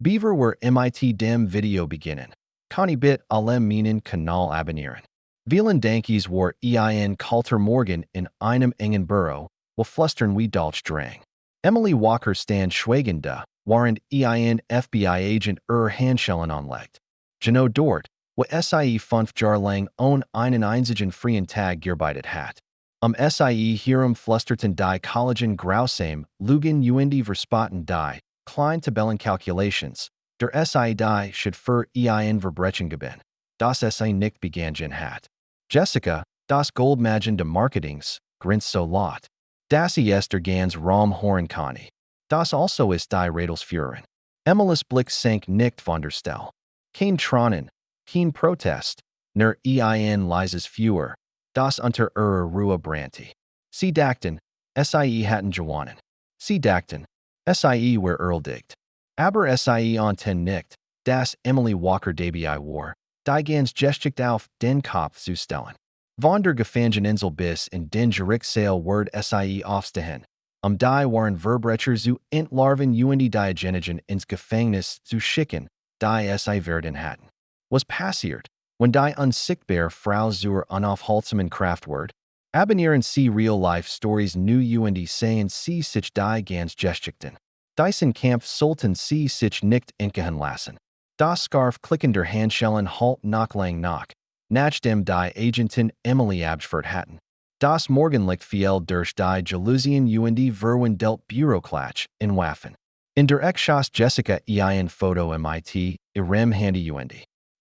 Beaver were MIT dem Video beginnen. Connie bit allem minen Kanal abonnieren. Vielen Dankies war ein Kalter Morgen in einem engen Büro, wo flustern wie Deutsch drang. Emily Walker stand Schweigen da, warend ein FBI-Agent Handschellen anlegt. Genau dort, wo SIE 5 Jahr lang einen einzigen freien Tag gearbeitet hat. SIE hierum flusterten die Kollegen grausam, Lügen die verspotten die, klein Tabellen Calculations, der SIE die should für ein Verbrechen geben. Das SIE nicht begangen hat. Jessica, das Goldmagen de Marketings, grinst so laut. Das ist der ganz Raum Horen Connie. Das also ist die Rädelsführerin. Emilis Blick sank nicht von der Stelle. Kein Tronen, kein Protest, nur ein leises Führer, das unter Ruhe brannte. Sie dachten, SIE hatten gewonnen. Sie dachten, SIE were erledigt. Aber SIE onten nicht, das Emily Walker dabei war, die ganz geschicht auf den Kopf zu stellen. Von der Gefangeninsel bis in den Gerichtssaal word SIE aufstehen, die waren Verbrecher zu entlarven die Diogenigen ins Gefängnis zu schicken, die SIE werden hatten. Was passiert, wenn die unsichtbare Frau zur unaufhaltsamen Kraft wird? Abonnieren Sie Real-Life-Stories nu sehen Sie sich die ganz geschickten. Dyson Kampf sollten Sie sich nicht entgehen lassen. Das Scarf klickender Handschellen halt nach lang nach, nachdem die Agenten Emily abgeführt hatten. Das Morgenlicht fiel durch die Jalousien verwendelt Büroklatsch in Waffen. In der Echschoss Jessica ein Foto MIT, ihrem Handy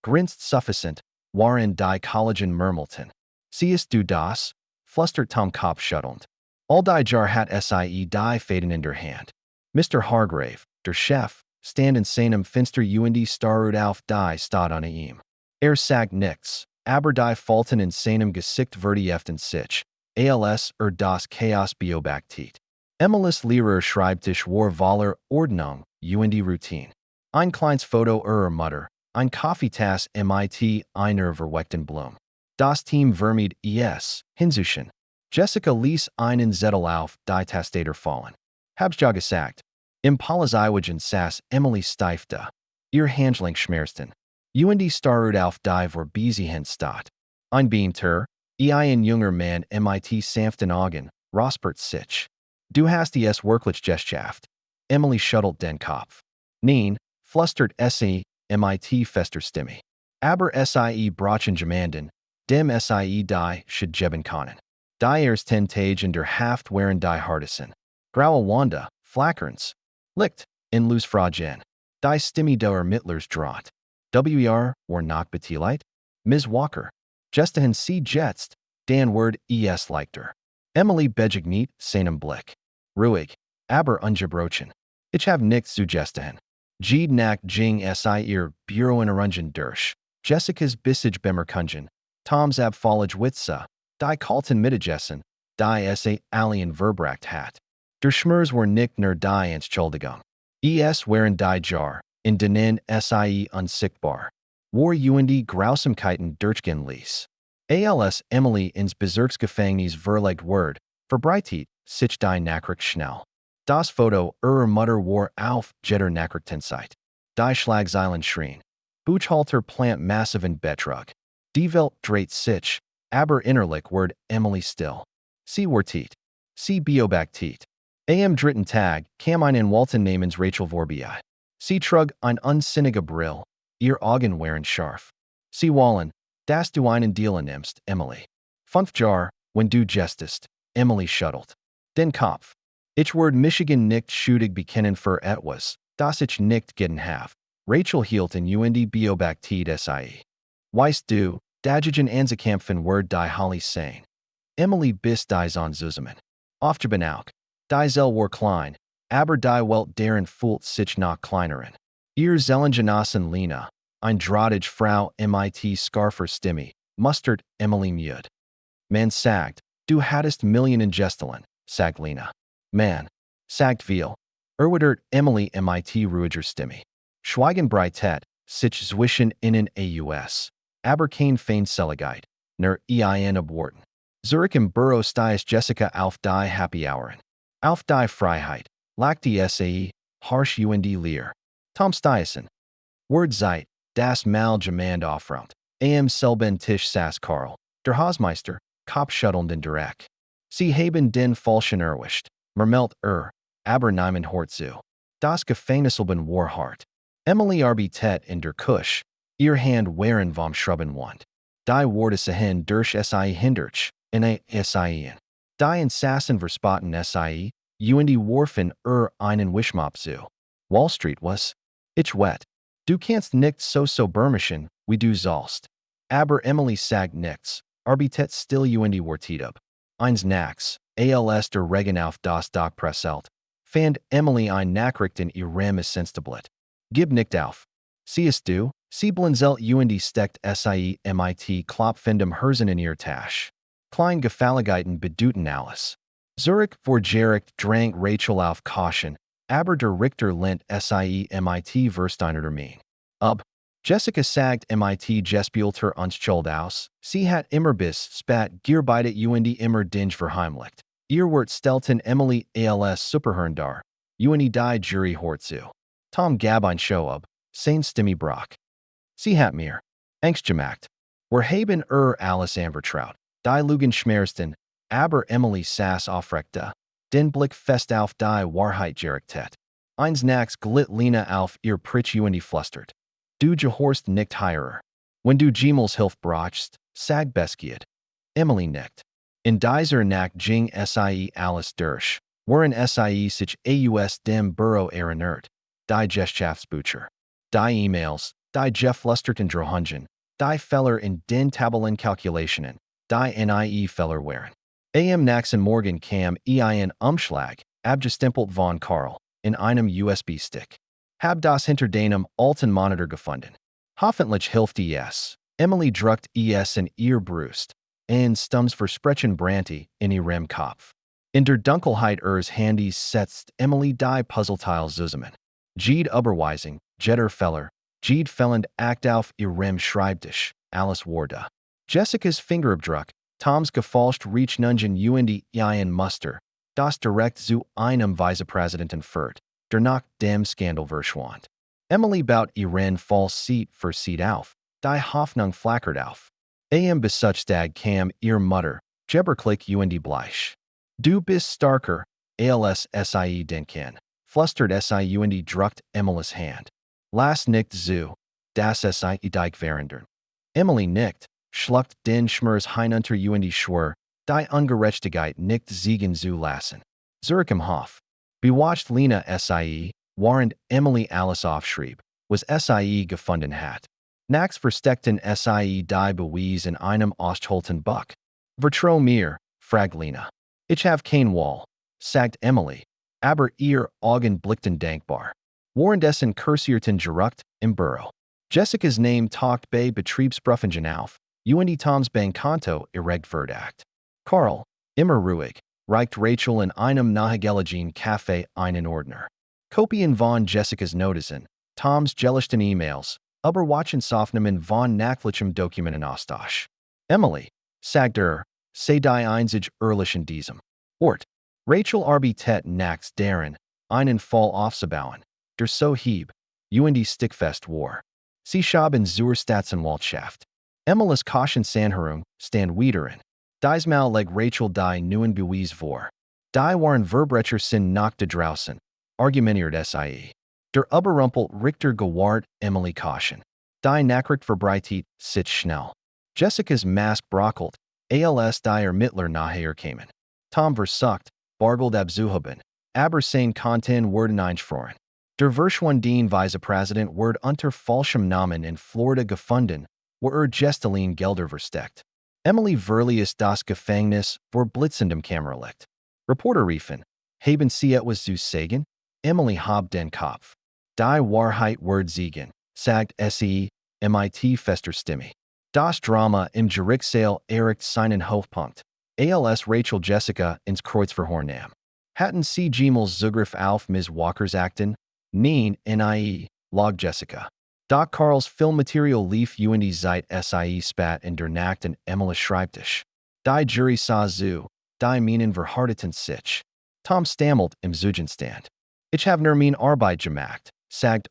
Grinst suffisant, waren die Kollegen murmelten. Siehst du das? Flustert Tom Kopf schüttelnd. All die Jar hat SIE die Faden in der Hand. Mr. Hargrave, der Chef, stand in seinem Finster starrte auf die Stadt an ihm. Sagt nichts, aber die Falten in seinem Gesicht vertieften sich, als das Chaos beobachtet. Emilis Lehrer Schreibtisch war voller Ordnung, Routine. Ein kleines Foto Mutter, ein Kaffeetasse MIT einer verweckten Blume. Das Team vermied hinzuschen. Jessica ließ einen Zettel auf die Tastatur fallen. Hab's ja gesagt. Im Polizeiwagen saß Emily steif da. Ihr Handgelenk schmerzten. Starrte auf die Vorbeziehend statt. Ein Beamter, ein junger Mann MIT sanften Augen, rospert sich. Du hast es wirklich geschafft. Emily schüttelt den Kopf. Nein, flustert SIE, MIT fester Stimme. Aber SIE brachen gemanden, dem SIE die should geben können. Die ersten Tage in der Haft waren die hartesten. Graue Wanda, flackerns. Licht, in Luz Fragen. Die Stimme der Ermittlers draht. WR war noch beteiligt? Ms. Walker. Gestahen Sie jetzt, den Word leichter. Emily begegnet seinem Blick. Ruhig, aber ungebrochen. Ich habe nichts zu gestahen. Jeed nach Jing SI ihr Büro in Arungen durch. Jessica's Bissig bemerkungen. Tom's abfallage Witze. Die kalten Mittagessen. Die alien Verbracht hat. Der Schmers war nicht nur die Entschuldigung. Waren die Jar, in denen SIE unsichtbar. War Grausamkeiten durchgehen ließ. Als Emily ins Bezirksgefängnis verlegt word, verbreitet sich die Nachricht schnell. Das Foto Mutter war auf jeder Nachrichtenzeit. Die Schlagzeilen schrien. Buchhalter plant massiven Betrug. Die Welt dreht sich, aber innerlich word Emily still. Sie wartet. Sie beobachtet. Am dritten Tag kam ein Walton namens Rachel vorbei. Sie trug ein unsinnige Brill, ihr Augen waren scharf. Sie wollen, dass du einen Deal nimmst, Emily. 5 Jahr, wenn du gestest, Emily schuttelt. Den Kopf. Ich word Michigan nicht schuldig bekennen für etwas, das ich nicht getan habe. Rachel hielt in beobachtet SIE. Weißt du, dagigen anzukämpfen word die Holly sein. Emily bis die Zahn zusammen. Aufgeben auch. Die Zell war klein, aber die Welt deren fühlt sich noch kleineren. Ihr Zellengenossen Lena, ein drahtige Frau MIT Scarfer Stimme, mustert Emily müde. Man sagt, du hattest Millionen Gestelen, sagt Lena. Man, sagt viel. Erwidert Emily MIT ruhiger Stimme. Schweigenbreitet, sich zwischen ihnen aus. Aber kein Feindseligkeit, nur ein Aborten. Zurich im Büro stieß Jessica auf die Happy Houren. Auf die Freiheit, lag die SIE, harsh Lehr. Tom Stuyesen. Word Zeit, das Mal Gemand Aufraut. Am Selben Tisch saß Karl, der Hausmeister, Kopfschüttelnd direkt. Sie haben den falschen erwischt, Mermelt aber niemand hort zu. Das Gefängnisleben war hart. Emily arbeitet in der Küche, ihr Hand waren vom Schrubben wand. Die Worte durch SIE hindurch, in a SIE. Die Insassen verspotten SIE, und warfen einen Wischmopp zu. Wall Street was. Ich wet. Du kannst nicht so bermischen, wie du sollst. Aber Emily sagt nichts, arbeitet still und wartet ab. Eins Nachts, als der Regen auf das Dach prasselt, fand Emily ein Nachricht in ihrem Essenztablet. Gib nicht auf. Siehst du, sie blinzelt und steckt SIE mit Klopfendem Herzen in ihr Tasche. Klein Gefälligkeiten bedeuten alles. Zurich vor Gericht drang Rachel auf Caution, aber der Richter lehnt SIE mit Versteiner Termin. Ab. Jessica sagt mit gespielter Unschuld aus, sie hat immer bis spat gearbeitet und immer dinge verheimlicht. Ihr Wort stellten Emily als Superhirn dar, und die Jury hort zu. Tom gab ein Show ab, sein Stimme brach. Sie hat mir Angst gemacht. Wir haben alles anvertraut, die Lügen schmerzten, aber Emily saß aufrecht, den Blick fest auf die Wahrheit gerichtet. Eins Nachts glitt Lena auf ihr Pritsch und flüstert. Du gehorst nicht heirer. Wenn du Gemels Hilf brauchst, sag Beskied. Emily nickt. In dieser Nacht ging SIE alles durch, waren SIE sich aus dem Büro erinnert, die Geschäftsbücher, die E-Mails, die geflüsterten Drohungen, die Fehler in den Tabellen Calculationen, die NIE Fehler waren. Am nächsten Morgen kam ein Umschlag, abgestempelt von Karl, in einem USB-Stick. Hab das hinter deinem alten Monitor gefunden. Hoffentlich hilft es. Emily druckt es in ihr Brust, und Stums versprechen Branty in ihrem Kopf. In der Dunkelheit ihres Handys setzt Emily die Puzzleteile zusammen. Jede Überweisung, jeder Fehler, jede fehlende Act auf ihrem Schreibtisch, alles wurde. Jessicas Fingerabdruck, Toms gefälscht Rechnungen und ein Muster, das direkt zu einem Vizepräsidenten führt, der nach dem Skandal verschwand. Emily baut ihren Fall Seat für Seat auf, die Hoffnung flackert auf. Am Besuchstag kam ihr Mutter, Jeberklick und Bleich. Du bist starker, als SIE denken, flüstert SIE und druckt Emilys Hand. Lass nicht zu, das SIE dich verandern. Emily nickt, schluckt den Schmerz hinunter und schwör, die Ungerechtigkeit nicht siegen zu lassen. Zurück im Hof. Bewatcht Lena SIE, während Emily alles aufschrieb, was SIE gefunden hat. Nachts versteckten SIE die Beweis in einem Ostholten Buck. Vertrau mir, fragt Lena. Ich have kein Wall, sagt Emily, aber ihr Augen blickten dankbar. Währenddessen kursierten Gerucht im Büro. Jessicas Name taucht bei Betriebsprüfungen auf, und Toms Bankkonto erregt Verdacht. Karl, immer ruhig, reicht Rachel in einem nahegelegenen Café einen Ordner. Kopien von Jessicas Notizen, Toms gelöschten E-Mails, Überwachungsaufnahmen von nachlichem Dokumentenaustausch. Emily, sagt sei die einzig ehrlich in diesem Ort. Rachel arbeitet nachts daran, einen Fall aufzubauen, der so hieb, und stickfest war. Sie schaben zur Staatsanwaltschaft. Emilys Cautionsanhörung stand wiederin. Diesmal leg Rachel die neuen Beweis vor. Die waren Verbrecher sind nach da draußen, argumentiert SIE. Der Überrumpel Richter gewahrt Emily Caution. Die Nachricht verbreitet sich schnell. Jessicas Mask brockelt, als die Ermittler nachher kamen. Tom versucht, bargeld abzuhaben, aber sein Konten wurden einfroren. Der verschwundene Vizepräsident wurde unter falschem Namen in Florida gefunden, wo Gestalin Gelder versteckt. Emily Verlius das Gefängnis vor blitzendem Kameralicht. Reporter riefen, haben Sie etwas zu sagen? Emily hob den Kopf. Die Wahrheit wird siegen, sagt SIE, mit fester Stimme. Das Drama im Gerichtssaal erreicht seinen Hochpunkt, als Rachel Jessica ins Kreuzverhör nahm. Hatten Sie Gemels Zugriff auf Ms. Walkers Akten? Nein, nie, log Jessica. Doch Karls Filmmaterial lief und Zeit SIE spat in der Nacht an Emilys Schreibtisch. Die Jury sah zu, die Minen verhärteten sich. Tom stammelt im Zeugenstand. Ich habe nur mein Arbeit gemacht, sagt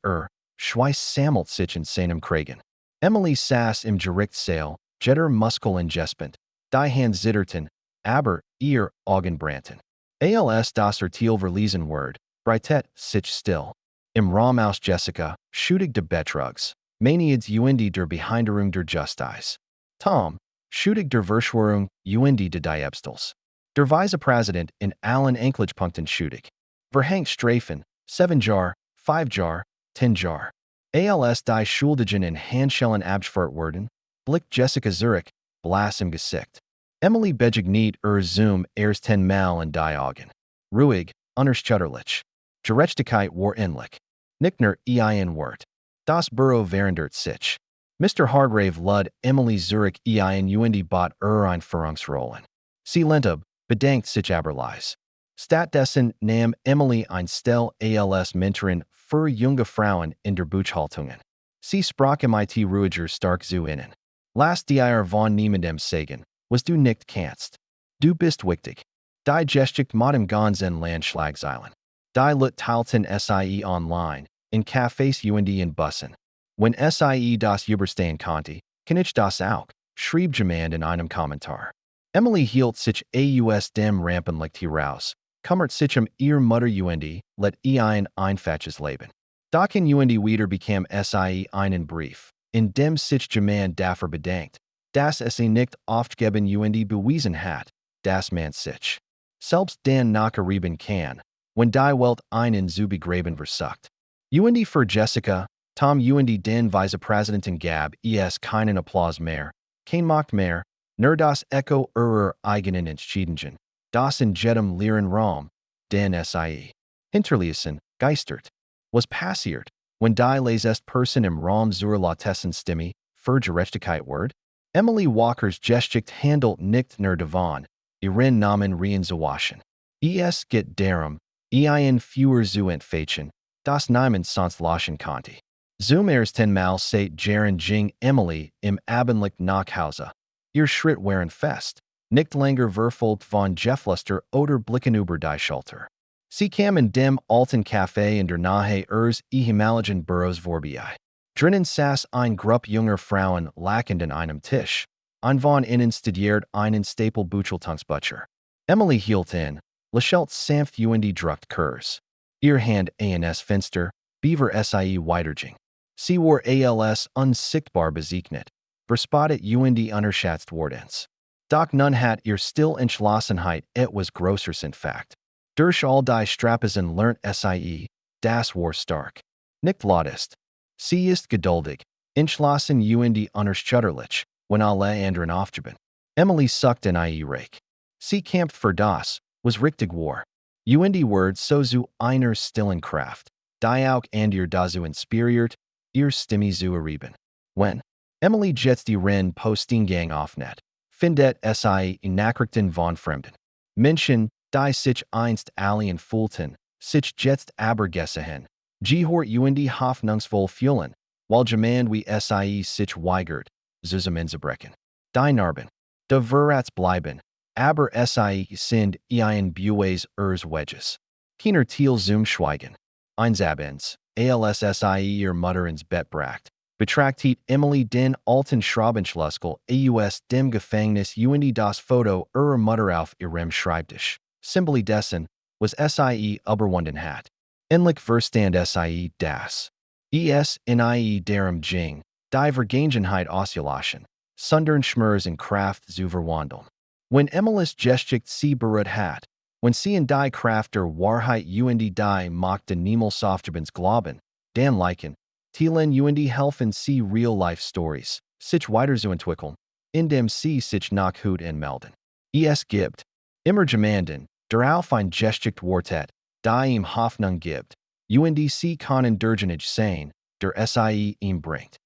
Schweiss sammelt sich in seinem Kragen. Emily saß im Gerichtssaal, Jetter Muskel in Gespent, die Hand zitterten, aber ihr Augenbrannten. Als das Urteil verlesen word, breitet sich still. Im Raum aus Jessica, schuldig de Betrugs, Maniads Uindi der Behinderung der Justice. Tom, schuldig der Verschwörung, Uindi de Diebstals. Der Vizepräsident in allen Anklagepunkten schuldig. Verhängt Strafen, 7 Jar, 5 Jar, 10 Jar. Als die Schuldigen in Handschellen abgeführt werden, blickt Jessica Zurich, blass im Gesicht. Emily begegnet Zoom 10 Mal in die Augen. Ruhig, unerschütterlich. Gerechtigkeit war ähnlich. Nickner ein Wort. Das Büro verandert sich. Mr. Hargrave lud Emily Zurich ein Uindi bot Einführungsrollen. Sie lentub, bedankt sich aberleis. Stattdessen nahm Emily ein Stell als Mentorin für junge Frauen in der Buchhaltungen. Sie sprach mit ruhiger stark zu innen. Lass dir von niemandem sagen, was du nicht kannst. Du bist wichtig. Die Geschichte mit dem ganzen Landschlagzeilen. Die Lut teilten SIE online, in Cafés und in Bussen. Wenn SIE das überstehen konnte, kann ich das auch, schrieb jemand in einem Kommentar. Emily hielt sich aus dem Rampenlicht heraus, kümmert sich ihr Mutter und let ein einfaches Leben. Doch in und wieder bekam SIE einen Brief, in dem sich jemand dafür bedankt, dass es nicht aufgeben und bewiesen hat, dass man sich selbst dann nachgerieben kann, wenn die Welt einen zu begraben versucht. Und für Jessica, Tom und den Vizepräsidenten gab es keinen Applaus mehr, kein Macht mehr, nur das Echo ihrer eigenen Entscheidungen, das in jedem leeren Raum, den SIE hinterließen, geistert. Was passiert, wenn die letzte Person im Raum zur lautsten Stimme für Gerechtigkeit word? Emily Walker's Geschichte handelt nicht nur davon, ihren Namen reinzuwaschen. Es geht darum, ein fewer zu entfechen, das niemand sonst lassen konnte. Zum ersten Mal seit Jahren ging Emily im Abendlicht nach Hause. Ihr Schritt waren fest, nicht länger verfolgt von Geflüster oder Blicken über die Schulter. Sie kam in dem alten Café in der Nähe ihres ehemaligen Büros vorbei. Drinnen saß ein Gruppe junger Frauen lachend an einem Tisch. Ein von ihnen studiert einen Staple Bucheltangsbutcher. Emily hielt in, lächelt sanft und druckt Kurs. Ihr Hand ans Fenster, Beaver SIE weiterging. Sie war als unsichtbar bezeichnet, verspottet und unterschätzt wordens. Doch nun hat ihr still Entschlossenheit etwas Größeres entfacht. Durch all die Strapazen lernt SIE, das war stark. Nicht lautest. Sie ist geduldig, entschlossen und unerschütterlich, wenn alle anderen aufgeben. Emily sucked in ihr Reich. Sie kämpft für das, was richtig war. Und word so zu einer stillen Kraft, die auch ihr dazu inspiriert, ihr Stimme zu erheben. Wenn Emily jetzt die Rennen Postingang aufnet, findet SIE Nachrichten von Fremden. Menschen, die sich einst alien fühlten, sich jetzt aber gesehen, gehört und hoffnungsvoll fühlen, weil jemand wie SIE sich weigert, zusammenzubrechen. Die Narben, de Verrats bleiben, aber SIE sind ein Bues Wedges. Keiner Thiel zum Schweigen. Eins abends, als SIE ihr Mutter ins Bett bracht, betrachtet Emily den alten Schraubenschlüssel aus dem Gefängnis und das Foto ihrer Mutter auf ihrem Schreibtisch. Symboli dessen, was SIE überwunden hat. Endlich verstand SIE das. In ie darum ging, die Vergangenheit auszulassen, sondern Schmerz in Kraft zu verwandeln. Wenn Emily's Geschichte sie beruht hat, wenn sie in die Kraft der Wahrheit und die Macht niemals aufgebens glauben, dann liken, Thielen und helfen sie Real-Life-Stories, sich weiterzuentwickeln, indem sie sich nach Hut melden. Es gibt immer jemanden, der auf ein Geschichte wartet, die ihm Hoffnung gibt, und sie können Durchanage sein, der SIE ihm bringt.